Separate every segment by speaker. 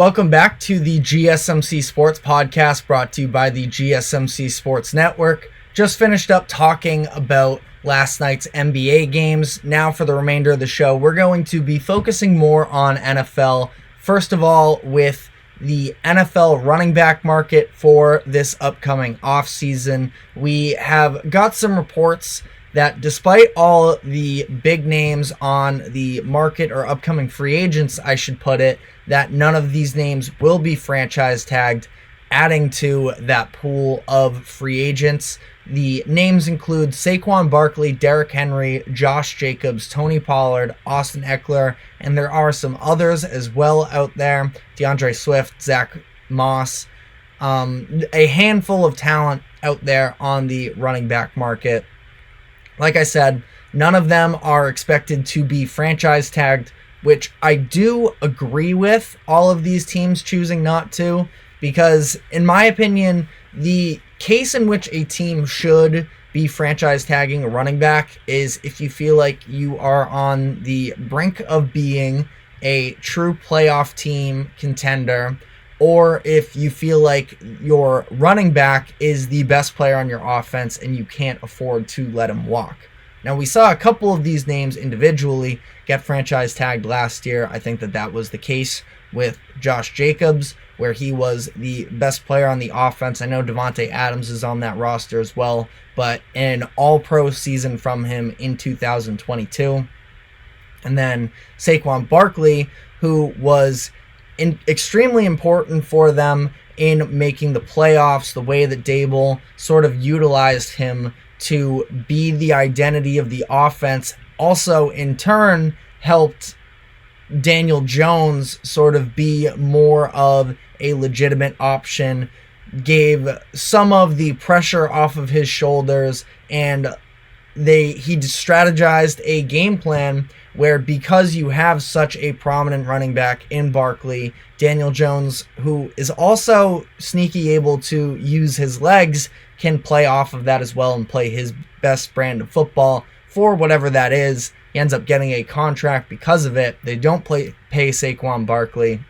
Speaker 1: Welcome back to the GSMC Sports Podcast, brought to you by the GSMC Sports Network. Just finished up talking about last night's NBA games. Now for the remainder of the show, we're going to be focusing more on NFL. First of all, with the NFL running back market for this upcoming offseason. We have got some reports that despite all the big names on the market, or upcoming free agents, I should put it, that none of these names will be franchise tagged, adding to that pool of free agents. The names include Saquon Barkley, Derrick Henry, Josh Jacobs, Tony Pollard, Austin Eckler, and there are some others as well out there. DeAndre Swift, Zach Moss, a handful of talent out there on the running back market. Like I said, none of them are expected to be franchise tagged, which I do agree with all of these teams choosing not to, because in my opinion, the case in which a team should be franchise tagging a running back is if you feel like you are on the brink of being a true playoff team contender, or if you feel like your running back is the best player on your offense and you can't afford to let him walk. Now, we saw a couple of these names individually get franchise tagged last year. I think that was the case with Josh Jacobs, where he was the best player on the offense. I know Devontae Adams is on that roster as well, but an all-pro season from him in 2022. And then Saquon Barkley, who was extremely important for them in making the playoffs, the way that Dable sort of utilized him to be the identity of the offense, also in turn helped Daniel Jones sort of be more of a legitimate option, gave some of the pressure off of his shoulders, and he strategized a game plan where, because you have such a prominent running back in Barkley, Daniel Jones, who is also sneaky able to use his legs, can play off of that as well and play his best brand of football for whatever that is. He ends up getting a contract because of it. They don't pay Saquon Barkley.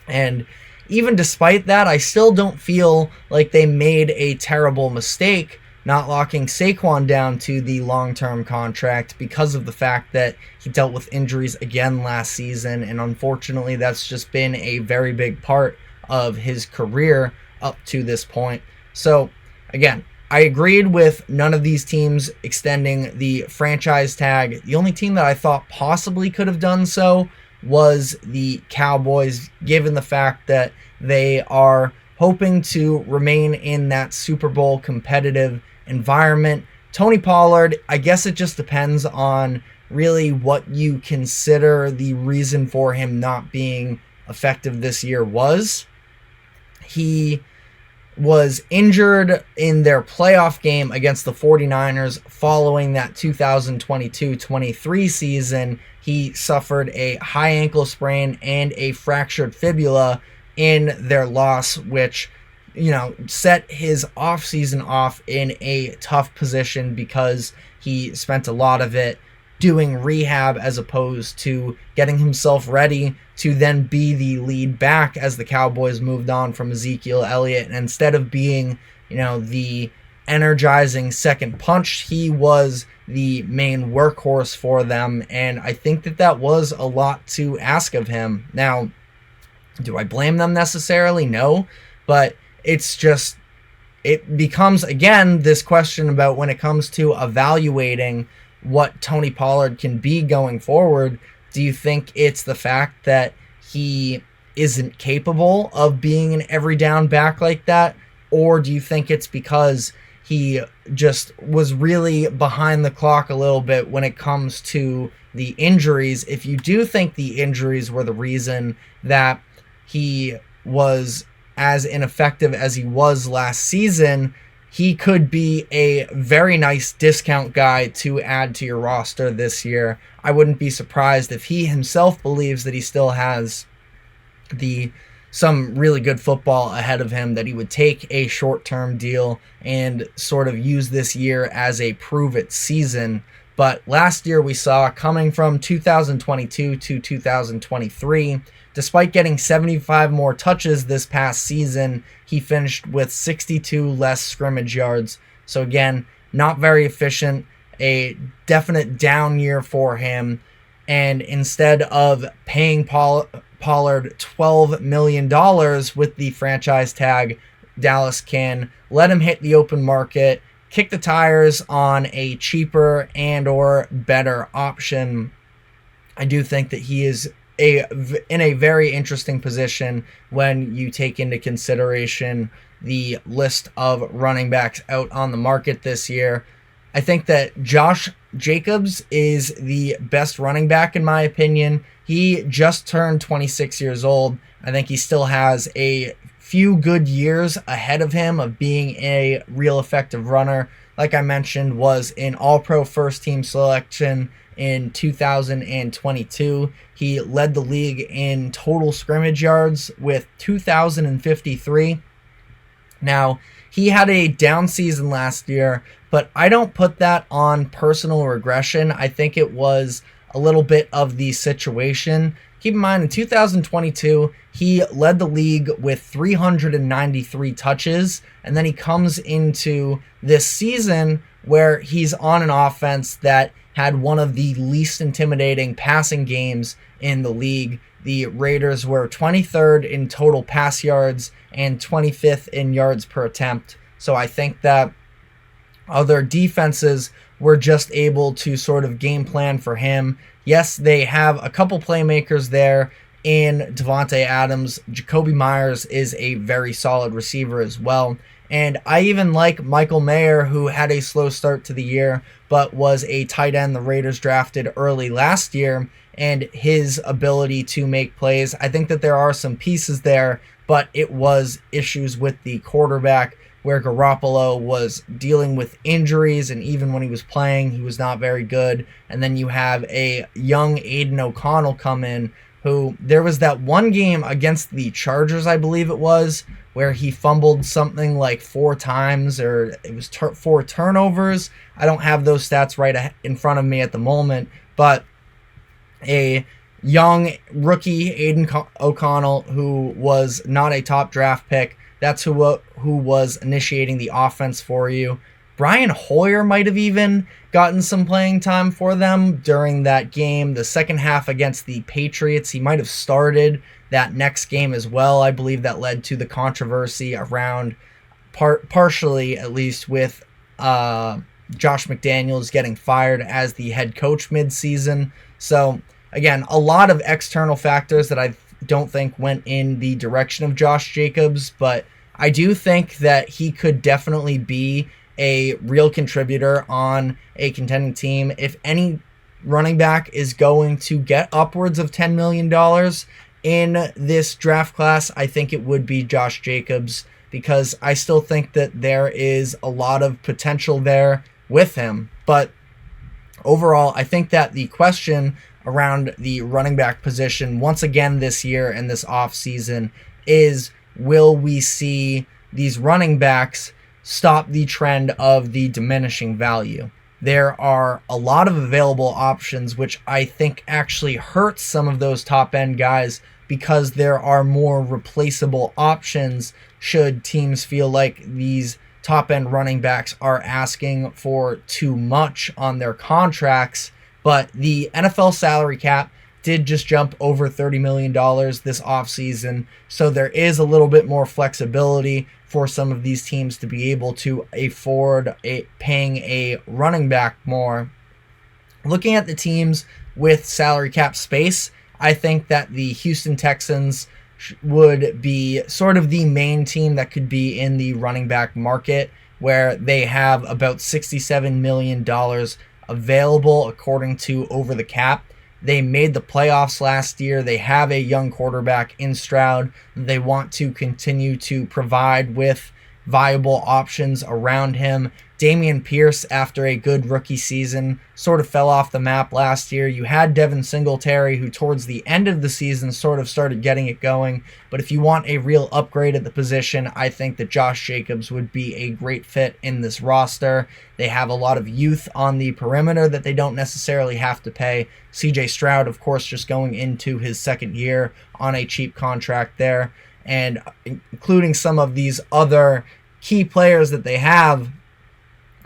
Speaker 1: And even despite that, I still don't feel like they made a terrible mistake not locking Saquon down to the long-term contract, because of the fact that he dealt with injuries again last season, and unfortunately that's just been a very big part of his career up to this point. So again, I agreed with none of these teams extending the franchise tag. The only team that I thought possibly could have done so was the Cowboys, given the fact that they are hoping to remain in that Super Bowl competitive environment. Tony Pollard, I guess it just depends on really what you consider the reason for him not being effective this year was. He was injured in their playoff game against the 49ers following that 2022-23 season. He suffered a high ankle sprain and a fractured fibula in their loss, which set his offseason off in a tough position, because he spent a lot of it doing rehab as opposed to getting himself ready to then be the lead back as the Cowboys moved on from Ezekiel Elliott. And instead of being, the energizing second punch, he was the main workhorse for them. And I think that was a lot to ask of him. Now, do I blame them necessarily? No, but it becomes, again, this question about when it comes to evaluating what Tony Pollard can be going forward. Do you think it's the fact that he isn't capable of being an every down back like that? Or do you think it's because he just was really behind the clock a little bit when it comes to the injuries? If you do think the injuries were the reason that he was as ineffective as he was last season, he could be a very nice discount guy to add to your roster this year. I wouldn't be surprised if he himself believes that he still has some really good football ahead of him, that he would take a short-term deal and sort of use this year as a prove-it season. But last year we saw, coming from 2022 to 2023, despite getting 75 more touches this past season, he finished with 62 less scrimmage yards. So again, not very efficient, a definite down year for him. And instead of paying Pollard $12 million with the franchise tag, Dallas can let him hit the open market, kick the tires on a cheaper and or better option. I do think that he is in a very interesting position when you take into consideration the list of running backs out on the market this year. I think that Josh Jacobs is the best running back in my opinion. He just turned 26 years old. I think he still has a few good years ahead of him of being a real effective runner. Like I mentioned, was an All-Pro first team selection in 2022. He led the league in total scrimmage yards with 2,053. Now, he had a down season last year, but I don't put that on personal regression. I think it was a little bit of the situation. Keep in mind, in 2022, he led the league with 393 touches, and then he comes into this season where he's on an offense that had one of the least intimidating passing games in the league. The Raiders were 23rd in total pass yards and 25th in yards per attempt. So I think that other defenses were just able to sort of game plan for him. Yes, they have a couple playmakers there in Devontae Adams. Jacoby Myers is a very solid receiver as well. And I even like Michael Mayer, who had a slow start to the year, but was a tight end the Raiders drafted early last year, and his ability to make plays. I think that there are some pieces there, but it was issues with the quarterback where Garoppolo was dealing with injuries, and even when he was playing, he was not very good. And then you have a young Aiden O'Connell come in, who there was that one game against the Chargers, I believe it was, where he fumbled something like 4 times, or it was 4 turnovers. I don't have those stats right in front of me at the moment, but a young rookie Aiden O'Connell, who was not a top draft pick, that's who was initiating the offense for you. Brian Hoyer might have even gotten some playing time for them during that game, the second half against the Patriots. He might have started that next game as well. I believe that led to the controversy around, partially at least, with Josh McDaniels getting fired as the head coach mid-season. So, again, a lot of external factors that I don't think went in the direction of Josh Jacobs, but I do think that he could definitely be a real contributor on a contending team. If any running back is going to get upwards of $10 million in this draft class, I think it would be Josh Jacobs, because I still think that there is a lot of potential there with him. But overall, I think that the question around the running back position once again this year and this offseason is, will we see these running backs stop the trend of the diminishing value? There are a lot of available options, which I think actually hurts some of those top-end guys, because there are more replaceable options should teams feel like these top-end running backs are asking for too much on their contracts. But the NFL salary cap did just jump over $30 million this offseason, so there is a little bit more flexibility for some of these teams to be able to afford paying a running back more. Looking at the teams with salary cap space, I think that the Houston Texans would be sort of the main team that could be in the running back market, where they have about $67 million available according to Over the Cap. They made the playoffs last year. They have a young quarterback in Stroud. They want to continue to provide with viable options around him. Dameon Pierce, after a good rookie season, sort of fell off the map last year. You had Devin Singletary, who towards the end of the season sort of started getting it going. But if you want a real upgrade at the position, I think that Josh Jacobs would be a great fit in this roster. They have a lot of youth on the perimeter that they don't necessarily have to pay. CJ Stroud, of course, just going into his second year on a cheap contract there. And including some of these other key players that they have,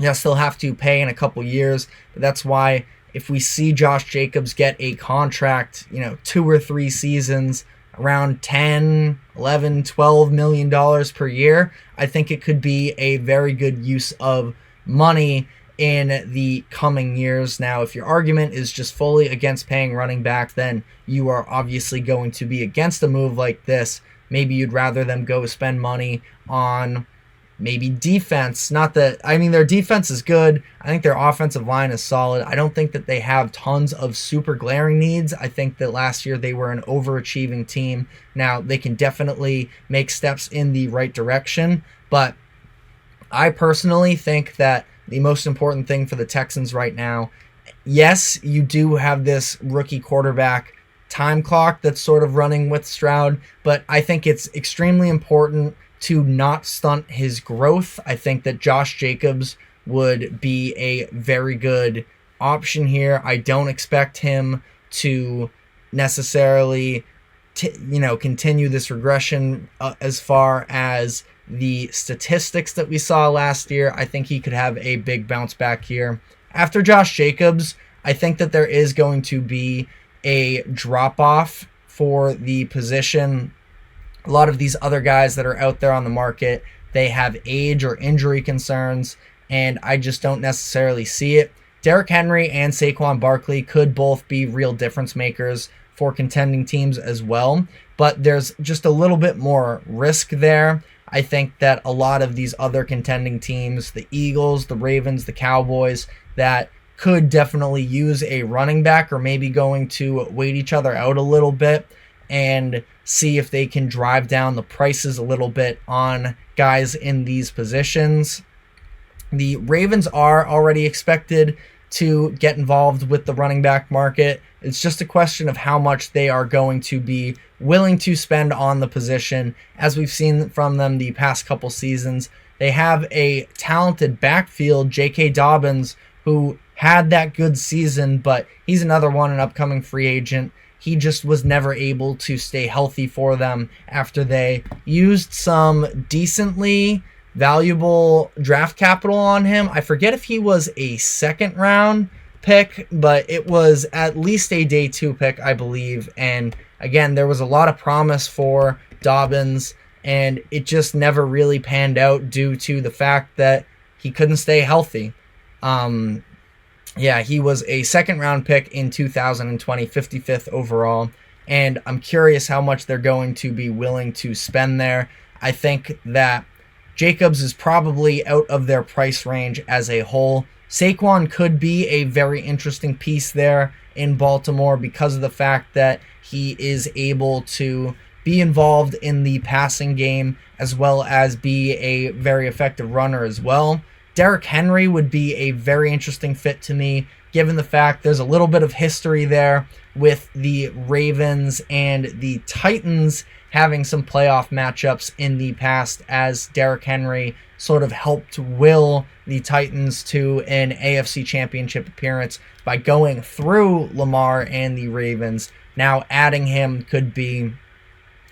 Speaker 1: yes, they'll have to pay in a couple years, but that's why if we see Josh Jacobs get a contract, 2 or 3 seasons, around 10, 11, 12 million dollars per year, I think it could be a very good use of money in the coming years. Now, if your argument is just fully against paying running back, then you are obviously going to be against a move like this. Maybe you'd rather them go spend money on maybe defense. Their defense is good. I think their offensive line is solid. I don't think that they have tons of super glaring needs. I think that last year they were an overachieving team. Now, they can definitely make steps in the right direction, but I personally think that the most important thing for the Texans right now, yes, you do have this rookie quarterback time clock that's sort of running with Stroud, but I think it's extremely important to not stunt his growth. I think that Josh Jacobs would be a very good option here. I don't expect him to necessarily, continue this regression as far as the statistics that we saw last year. I think he could have a big bounce back here. After Josh Jacobs, I think that there is going to be a drop-off for the position. A lot of these other guys that are out there on the market, they have age or injury concerns, and I just don't necessarily see it. Derrick Henry and Saquon Barkley could both be real difference makers for contending teams as well, but there's just a little bit more risk there. I think that a lot of these other contending teams, the Eagles, the Ravens, the Cowboys, that could definitely use a running back, or maybe going to wait each other out a little bit and see if they can drive down the prices a little bit on guys in these positions. The Ravens are already expected to get involved with the running back market. It's just a question of how much they are going to be willing to spend on the position. As we've seen from them the past couple seasons, they have a talented backfield. J.K. Dobbins, who had that good season, but he's another one, an upcoming free agent. He just was never able to stay healthy for them after they used some decently valuable draft capital on him. I forget if he was a second round pick, but it was at least a day 2 pick, I believe. And again, there was a lot of promise for Dobbins, and it just never really panned out due to the fact that he couldn't stay healthy. He was a second round pick in 2020, 55th overall, and I'm curious how much they're going to be willing to spend there. I think that Jacobs is probably out of their price range as a whole. Saquon could be a very interesting piece there in Baltimore because of the fact that he is able to be involved in the passing game as well as be a very effective runner as well. Derrick Henry would be a very interesting fit to me, given the fact there's a little bit of history there with the Ravens and the Titans having some playoff matchups in the past, as Derrick Henry sort of helped will the Titans to an AFC Championship appearance by going through Lamar and the Ravens. Now adding him could be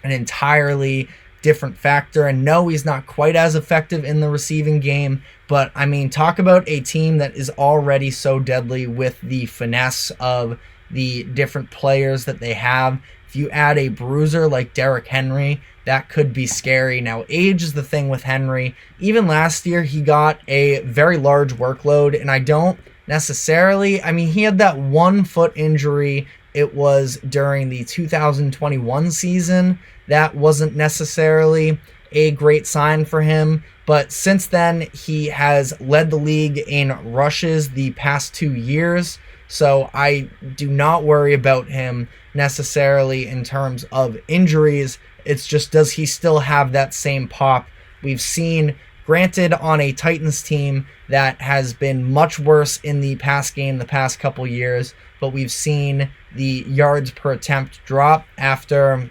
Speaker 1: an entirely different factor, and no, he's not quite as effective in the receiving game, but I mean, talk about a team that is already so deadly with the finesse of the different players that they have. If you add a bruiser like Derrick Henry, that could be scary. Now, age is the thing with Henry. Even last year, he got a very large workload, and I don't necessarily, he had that 1 foot injury. It was during the 2021 season. That wasn't necessarily a great sign for him, but since then he has led the league in rushes the past 2 years, so I do not worry about him necessarily in terms of injuries. It's just, does he still have that same pop? We've seen Granted, on a Titans team that has been much worse in the pass game the past couple years, but we've seen the yards per attempt drop after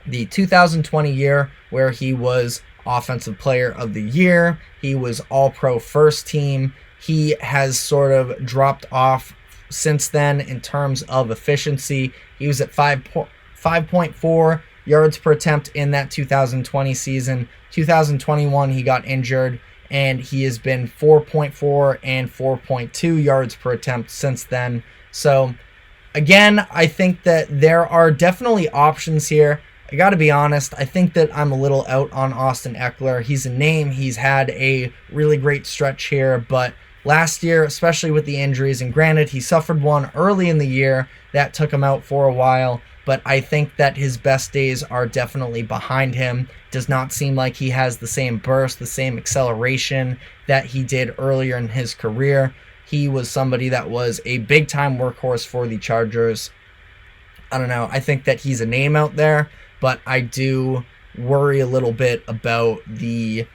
Speaker 1: the 2020 year where he was Offensive Player of the Year. He was All-Pro first team. He has sort of dropped off since then in terms of efficiency. He was at 5.4 yards per attempt in that 2020 season. 2021, he got injured, and he has been 4.4 and 4.2 yards per attempt since then. So, again, I think that there are definitely options here. I got to be honest, I think that I'm a little out on Austin Eckler. He's a name. He's had a really great stretch here, but last year, especially with the injuries, and granted, he suffered one early in the year that took him out for a while, but I think that his best days are definitely behind him. Does not seem like he has the same burst, the same acceleration that he did earlier in his career. He was somebody that was a big-time workhorse for the Chargers. I don't know. I think that he's a name out there, but I do worry a little bit about the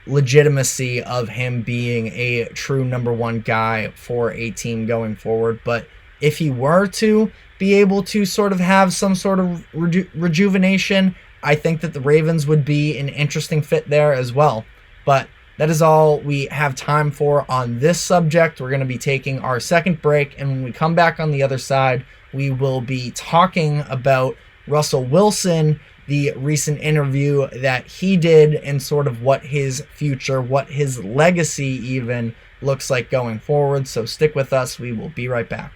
Speaker 1: legitimacy of him being a true number one guy for a team going forward. But if he were to be able to sort of have some sort of rejuvenation, I think that the Ravens would be an interesting fit there as well. But that is all we have time for on this subject. We're going to be taking our second break, and when we come back on the other side, we will be talking about Russell Wilson, the recent interview that he did, and sort of what his future, what his legacy even looks like going forward. So stick with us. We will be right back.